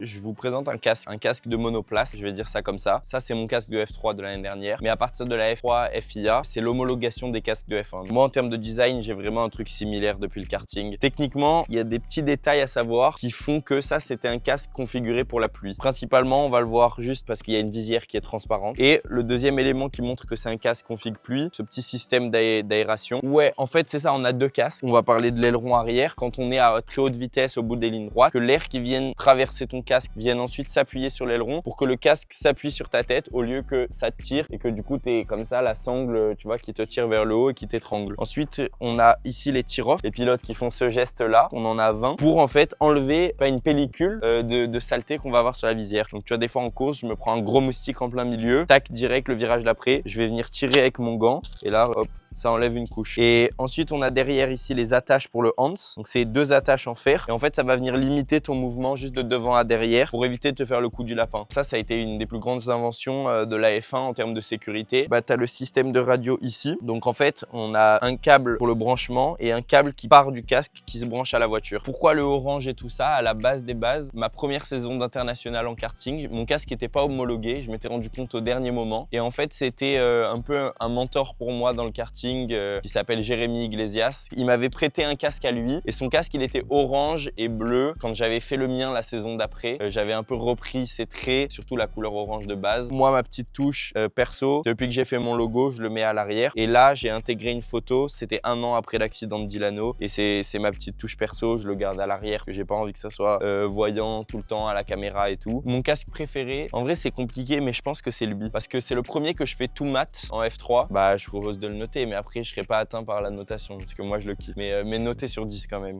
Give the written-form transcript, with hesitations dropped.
Je vous présente un casque de monoplace, je vais dire ça comme ça. Ça, c'est mon casque de F3 de l'année dernière. Mais à partir de la F3 FIA, c'est l'homologation des casques de F1. Moi, en termes de design, j'ai vraiment un truc similaire depuis le karting. Techniquement, il y a des petits détails à savoir qui font que ça, c'était un casque configuré pour la pluie. Principalement, on va le voir juste parce qu'il y a une visière qui est transparente. Et le deuxième élément qui montre que c'est un casque config pluie, ce petit système d'aération. Ouais, en fait, c'est ça, on a deux casques. On va parler de l'aileron arrière. Quand on est à très haute vitesse au bout des lignes droites, que l'air qui vient traverser ton casque vienne ensuite s'appuyer sur l'aileron pour que le casque s'appuie sur ta tête au lieu que ça te tire et que du coup tu es comme ça la sangle, tu vois, qui te tire vers le haut et qui t'étrangle. Ensuite, on a ici les tear-off, les pilotes qui font ce geste là, on en a 20 pour en fait enlever pas une pellicule de saleté qu'on va avoir sur la visière. Donc tu vois, des fois en course, je me prends un gros moustique en plein milieu, tac, direct le virage d'après, je vais venir tirer avec mon gant et là hop, ça enlève une couche. Et ensuite, on a derrière ici les attaches pour le Hans. Donc, c'est deux attaches en fer. Et en fait, ça va venir limiter ton mouvement juste de devant à derrière pour éviter de te faire le coup du lapin. Ça a été une des plus grandes inventions de la F1 en termes de sécurité. Bah, tu as le système de radio ici. Donc, en fait, on a un câble pour le branchement et un câble qui part du casque qui se branche à la voiture. Pourquoi le orange et tout ça? À la base des bases, ma première saison d'international en karting, mon casque n'était pas homologué. Je m'étais rendu compte au dernier moment. Et en fait, c'était un peu un mentor pour moi dans le karting. Qui s'appelle Jérémy Iglesias. Il m'avait prêté un casque à lui et son casque il était orange et bleu. Quand j'avais fait le mien la saison d'après, j'avais un peu repris ses traits, surtout la couleur orange de base. Moi, ma petite touche perso, depuis que j'ai fait mon logo, je le mets à l'arrière. Et là, j'ai intégré une photo, c'était 1 an après l'accident de Dilano et c'est ma petite touche perso, je le garde à l'arrière, que j'ai pas envie que ça soit voyant tout le temps à la caméra et tout. Mon casque préféré, en vrai c'est compliqué mais je pense que c'est lui parce que c'est le premier que je fais tout mat en F3. Bah je propose de le noter mais après je serai pas atteint par la notation parce que moi je le kiffe. Mais noté sur 10 quand même.